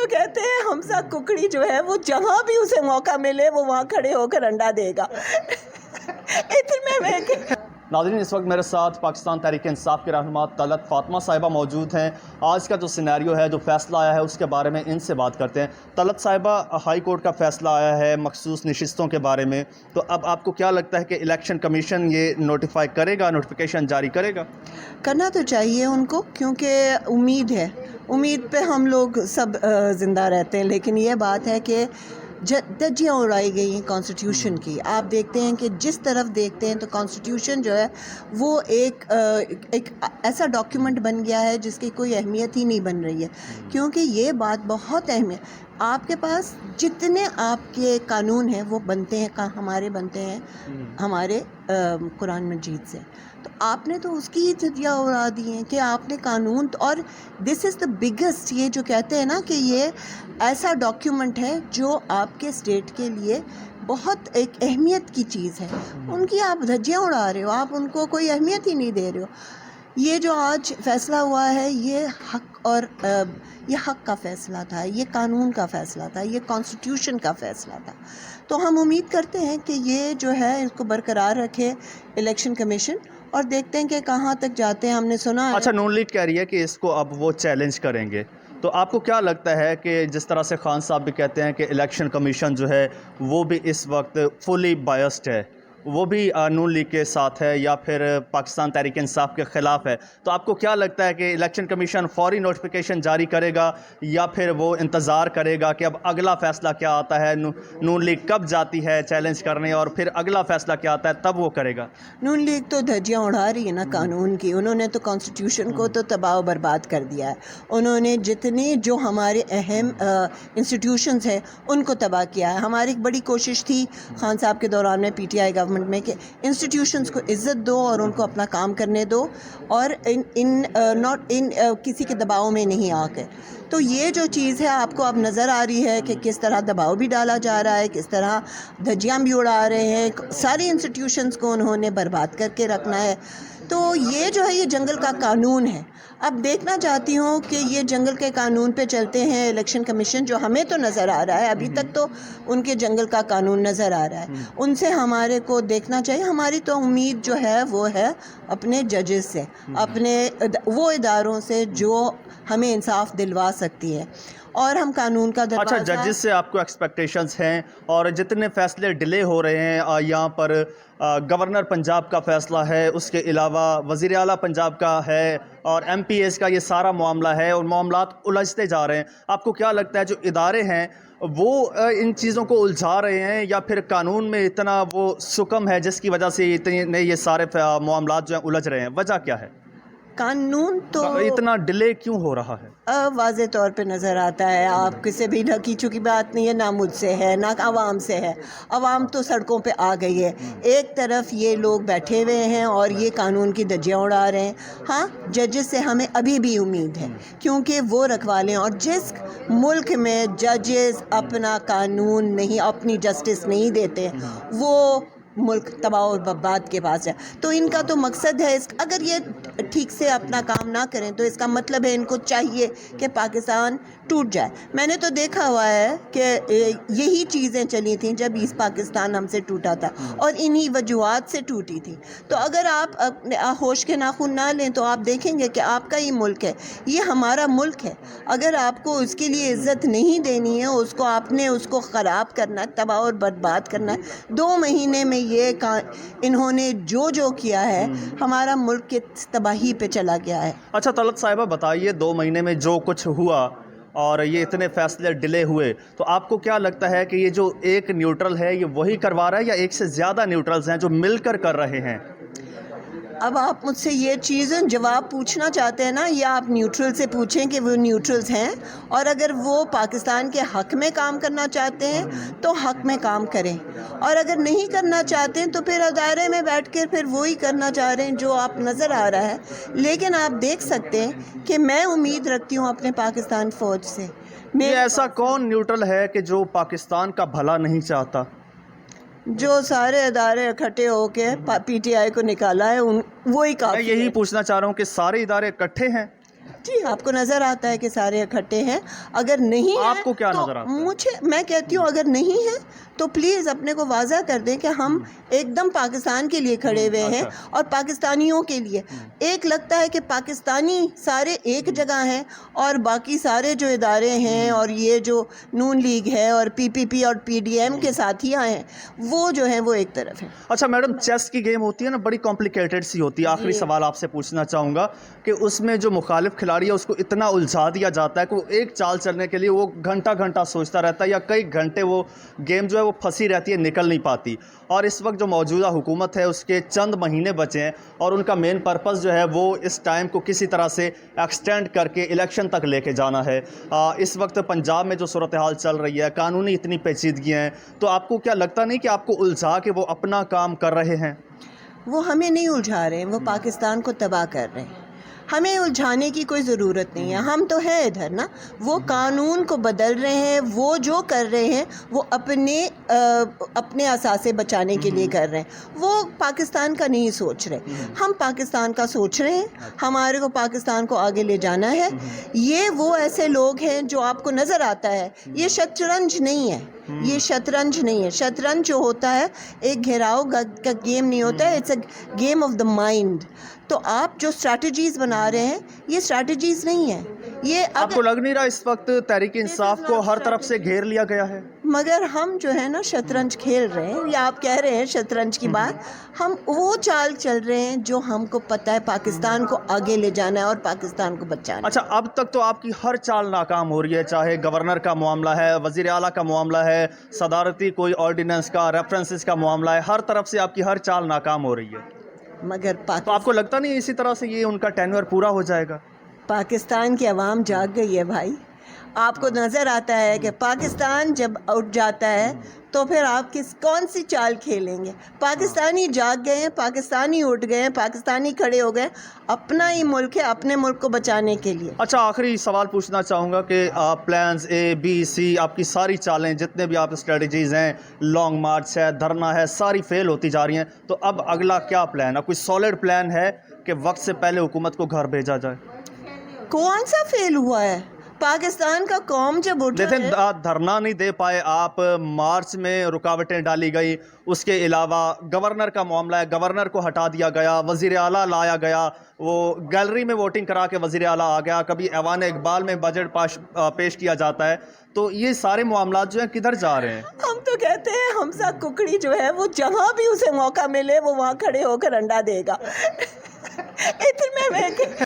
کہتے ہیں حمزہ ککڑی جو ہے وہ جہاں بھی اسے موقع ملے وہ وہاں کھڑے ہو کر انڈا دے گا. ناظرین، اس وقت میرے ساتھ پاکستان تحریک انصاف کے رہنما طلعت فاطمہ صاحبہ موجود ہیں. آج کا جو سینیریو ہے، جو فیصلہ آیا ہے، اس کے بارے میں ان سے بات کرتے ہیں. طلعت صاحبہ، ہائی کورٹ کا فیصلہ آیا ہے مخصوص نشستوں کے بارے میں، تو اب آپ کو کیا لگتا ہے کہ الیکشن کمیشن یہ نوٹیفائی کرے گا، نوٹیفیکیشن جاری کرے گا؟ کرنا تو چاہیے ان کو، کیونکہ امید ہے، امید پہ ہم لوگ سب زندہ رہتے ہیں. لیکن یہ بات ہے کہ دھجیاں اڑائی گئی ہیں کانسٹیٹیوشن کی. آپ دیکھتے ہیں کہ جس طرف دیکھتے ہیں تو کانسٹیٹیوشن جو ہے وہ ایک ایسا ڈاکیومنٹ بن گیا ہے جس کی کوئی اہمیت ہی نہیں بن رہی ہے. کیونکہ یہ بات بہت اہم ہے. آپ کے پاس جتنے آپ کے قانون ہیں وہ بنتے ہیں، ہمارے بنتے ہیں ہمارے قرآن مجید سے. تو آپ نے تو اس کی دھجیاں اڑا دی ہیں کہ آپ نے قانون، اور دس از دا بگیسٹ، یہ جو کہتے ہیں نا کہ یہ ایسا ڈاکیومنٹ ہے جو آپ کے اسٹیٹ کے لیے بہت ایک اہمیت کی چیز ہے، ان کی آپ دھجیاں اڑا رہے ہو، آپ ان کو کوئی اہمیت ہی نہیں دے رہے ہو. یہ جو آج فیصلہ ہوا ہے یہ حق کا فیصلہ تھا، یہ قانون کا فیصلہ تھا، یہ کانسٹیٹیوشن کا فیصلہ تھا. تو ہم امید کرتے ہیں کہ یہ جو ہے اس کو برقرار رکھے الیکشن کمیشن، اور دیکھتے ہیں کہ کہاں تک جاتے ہیں. ہم نے سنا ہے اچھا، نون لیگ کہہ رہی ہے کہ اس کو اب وہ چیلنج کریں گے، تو آپ کو کیا لگتا ہے کہ جس طرح سے خان صاحب بھی کہتے ہیں کہ الیکشن کمیشن جو ہے وہ بھی اس وقت فلی بائسڈ ہے، وہ بھی نون لیگ کے ساتھ ہے یا پھر پاکستان تحریک انصاف کے خلاف ہے، تو آپ کو کیا لگتا ہے کہ الیکشن کمیشن فوری نوٹیفیکیشن جاری کرے گا یا پھر وہ انتظار کرے گا کہ اب اگلا فیصلہ کیا آتا ہے، نون لیگ کب جاتی ہے چیلنج کرنے اور پھر اگلا فیصلہ کیا آتا ہے تب وہ کرے گا؟ نون لیگ تو دھجیاں اڑا رہی ہے نا قانون کی. انہوں نے تو کانسٹیٹیوشن کو تو تباہ و برباد کر دیا ہے. انہوں نے جتنے جو ہمارے اہم انسٹیٹیوشنز ہیں ان کو تباہ کیا ہے. ہماری ایک بڑی کوشش تھی خان صاحب کے دوران میں، پی ٹی آئی گورنمنٹ میں، کہ انسٹیٹیوشنز کو عزت دو اور ان کو اپنا کام کرنے دو، اور کسی کے دباؤ میں نہیں آ کے. تو یہ جو چیز ہے آپ کو اب نظر آ رہی ہے کہ کس طرح دباؤ بھی ڈالا جا رہا ہے، کس طرح دھجیاں بھی اڑا رہے ہیں. ساری انسٹیٹیوشنز کو انہوں نے برباد کر کے رکھنا ہے. تو یہ جو ہے یہ جنگل کا قانون ہے. اب دیکھنا چاہتی ہوں کہ یہ جنگل کے قانون پہ چلتے ہیں الیکشن کمیشن، جو ہمیں تو نظر آ رہا ہے ابھی تک تو ان کے جنگل کا قانون نظر آ رہا ہے. ان سے ہمارے کو دیکھنا چاہیے. ہماری تو امید جو ہے وہ ہے اپنے ججز سے، اپنے وہ اداروں سے جو ہمیں انصاف دلوا سکتی ہے، اور ہم قانون کا دروازہ. اچھا، ججز سے آپ کو ایکسپیکٹیشنز ہیں، اور جتنے فیصلے ڈیلے ہو رہے ہیں یہاں پر گورنر پنجاب کا فیصلہ ہے، اس کے علاوہ وزیر اعلیٰ پنجاب کا ہے، اور ایم پی ایز کا یہ سارا معاملہ ہے، اور معاملات الجھتے جا رہے ہیں. آپ کو کیا لگتا ہے جو ادارے ہیں وہ ان چیزوں کو الجھا رہے ہیں، یا پھر قانون میں اتنا وہ سکم ہے جس کی وجہ سے یہ سارے معاملات جو ہیں الجھ رہے ہیں؟ وجہ کیا ہے؟ قانون تو اتنا ڈیلے کیوں ہو رہا ہے؟ واضح طور پہ نظر آتا ہے. آپ کسی بھی ڈھکی چکی بات نہیں ہے، نہ مجھ سے ہے نہ عوام سے ہے. عوام تو سڑکوں پہ آ گئی ہے. ایک طرف یہ لوگ بیٹھے ہوئے ہیں اور یہ قانون کی دھجیاں اڑا رہے ہیں. ہاں، ججز سے ہمیں ابھی بھی امید ہے، کیونکہ وہ رکھوالے ہیں. اور جس ملک میں ججز اپنا قانون نہیں، اپنی جسٹس نہیں دیتے، وہ ملک تباہ و برباد کے پاس ہے. تو ان کا تو مقصد ہے، اگر یہ ٹھیک سے اپنا کام نہ کریں تو اس کا مطلب ہے ان کو چاہیے کہ پاکستان ٹوٹ جائے. میں نے تو دیکھا ہوا ہے کہ یہی چیزیں چلی تھیں جب ایسٹ پاکستان ہم سے ٹوٹا تھا، اور انہی وجوہات سے ٹوٹی تھی. تو اگر آپ ہوش کے ناخن نہ لیں تو آپ دیکھیں گے کہ آپ کا ہی ملک ہے، یہ ہمارا ملک ہے. اگر آپ کو اس کے لیے عزت نہیں دینی ہے، اس کو آپ نے اس کو خراب کرنا ہے، تباہ اور برباد کرنا ہے. 2 مہینے میں انہوں نے جو کیا ہے، ہمارا ملک کی تباہی پہ چلا گیا ہے. اچھا طلعت صاحبہ، بتائیے 2 مہینے میں جو کچھ ہوا اور یہ اتنے فیصلے ڈیلے ہوئے، تو آپ کو کیا لگتا ہے کہ یہ جو ایک نیوٹرل ہے یہ وہی کروا رہا ہے، یا ایک سے زیادہ نیوٹرلز ہیں جو مل کر رہے ہیں؟ اب آپ مجھ سے یہ چیزیں جواب پوچھنا چاہتے ہیں نا، یا آپ نیوٹرل سے پوچھیں کہ وہ نیوٹرلز ہیں، اور اگر وہ پاکستان کے حق میں کام کرنا چاہتے ہیں تو حق میں کام کریں، اور اگر نہیں کرنا چاہتے ہیں تو پھر ادارے میں بیٹھ کے پھر وہی کرنا چاہ رہے ہیں جو آپ نظر آ رہا ہے. لیکن آپ دیکھ سکتے ہیں کہ میں امید رکھتی ہوں اپنے پاکستان فوج سے. یہ ایسا کون نیوٹرل ہے کہ جو پاکستان کا بھلا نہیں چاہتا؟ جو سارے ادارے اکٹھے ہو کے پی ٹی آئی کو نکالا ہے، وہی میں کافی یہی ہے. پوچھنا چاہ رہا ہوں کہ سارے ادارے اکٹھے ہیں؟ جی آپ کو نظر آتا ہے کہ سارے اکٹھے ہیں. اگر نہیں آپ ہے کو کیا تو نظر آتا ہے؟ میں کہتی ہوں اگر نہیں ہے تو پلیز اپنے کو واضح کر دیں کہ ہم ایک دم پاکستان کے لیے کھڑے ہوئے ہیں اچھا. اور پاکستانیوں کے لیے. ایک لگتا ہے کہ پاکستانی سارے ایک جگہ ہیں اور باقی سارے جو ادارے ہیں اور یہ جو نون لیگ ہے اور پی پی پی اور پی ڈی ایم کے ساتھیاں ہیں وہ جو ہیں وہ ایک طرف ہیں. اچھا میڈم، چیس کی گیم ہوتی ہے نا، بڑی کمپلیکیٹڈ سی ہوتی ہے. آخری سوال آپ سے پوچھنا چاہوں گا کہ اس میں جو مخالف کھلاڑی ہے اس کو اتنا الجھا دیا جاتا ہے کہ وہ ایک چال چلنے کے لیے وہ گھنٹہ گھنٹہ سوچتا رہتا ہے، یا کئی گھنٹے وہ گیم جو ہے وہ پھنسی رہتی ہے، نکل نہیں پاتی. اور اس وقت جو موجودہ حکومت ہے اس کے چند مہینے بچے ہیں اور ان کا مین پرپس جو ہے وہ اس ٹائم کو کسی طرح سے ایکسٹینڈ کر کے الیکشن تک لے کے جانا ہے. اس وقت پنجاب میں جو صورتحال چل رہی ہے، قانونی اتنی پیچیدگیاں ہیں، تو آپ کو کیا لگتا نہیں کہ آپ کو الجھا کے وہ اپنا کام کر رہے ہیں؟ وہ ہمیں نہیں الجھا رہے ہیں، وہ پاکستان کو تباہ کر رہے ہیں. ہمیں الجھانے کی کوئی ضرورت نہیں ہے. ہم تو ہیں ادھر نا. وہ قانون کو بدل رہے ہیں، وہ جو کر رہے ہیں وہ اپنے اثاثے بچانے کے لیے کر رہے ہیں. وہ پاکستان کا نہیں سوچ رہے. ہم پاکستان کا سوچ رہے ہیں. ہمارے کو پاکستان کو آگے لے جانا ہے. یہ وہ ایسے لوگ ہیں جو آپ کو نظر آتا ہے. یہ شطرنج نہیں ہے. یہ شطرنج نہیں ہے. شطرنج جو ہوتا ہے ایک گھیراؤ کا گیم نہیں ہوتا ہے. It's a game of the mind. تو آپ جو اسٹریٹجیز بنا رہے ہیں یہ اسٹریٹجیز نہیں ہیں. یہ آپ کو لگ نہیں رہا اس وقت تحریک انصاف کو ہر طرف سے گھیر لیا گیا ہے؟ مگر ہم جو ہے نا شطرنج کھیل رہے ہیں، یا آپ کہہ رہے ہیں شطرنج کی بات. ہم وہ چال چل رہے ہیں جو ہم کو پتہ ہے پاکستان کو آگے لے جانا ہے اور پاکستان کو بچانا ہے. اچھا، اب تک تو آپ کی ہر چال ناکام ہو رہی ہے، چاہے گورنر کا معاملہ ہے، وزیر اعلیٰ کا معاملہ ہے، صدارتی کوئی آرڈیننس کا، ریفرنسز کا معاملہ ہے، ہر طرف سے آپ کی ہر چال ناکام ہو رہی ہے. مگر تو آپ کو لگتا نہیں اسی طرح سے یہ ان کا ٹینور پورا ہو جائے گا؟ پاکستان کی عوام جاگ گئی ہے بھائی. آپ کو نظر آتا ہے کہ پاکستان جب اٹھ جاتا ہے تو پھر آپ کون سی چال کھیلیں گے؟ پاکستانی جاگ گئے ہیں، پاکستانی اٹھ گئے ہیں، پاکستانی کھڑے ہو گئے. اپنا ہی ملک ہے، اپنے ملک کو بچانے کے لیے. اچھا، آخری سوال پوچھنا چاہوں گا کہ پلانز اے بی سی، آپ کی ساری چالیں جتنے بھی آپ اسٹریٹجیز ہیں، لانگ مارچ ہے، دھرنا ہے، ساری فیل ہوتی جا رہی ہیں. تو اب اگلا کیا پلان ہے؟ کوئی سالڈ پلان ہے کہ وقت سے پہلے حکومت کو گھر بھیجا جائے؟ کون سا فیل ہوا ہے؟ پاکستان کا قوم جب اٹھا دیکھیں، ہے. دھرنا نہیں دے پائے آپ، مارچ میں رکاوٹیں ڈالی گئی. اس کے علاوہ گورنر کا معاملہ ہے، گورنر کو ہٹا دیا گیا، وزیر اعلیٰ لایا گیا، وہ گیلری میں ووٹنگ کرا کے وزیر اعلیٰ آ گیا، کبھی ایوان اقبال میں بجٹ پیش کیا جاتا ہے. تو یہ سارے معاملات جو ہیں کدھر جا رہے ہیں؟ ہم تو کہتے ہیں حمزہ ککڑی جو ہے وہ جہاں بھی اسے موقع ملے وہ وہاں کھڑے ہو کر انڈا دے گا. اتنے میں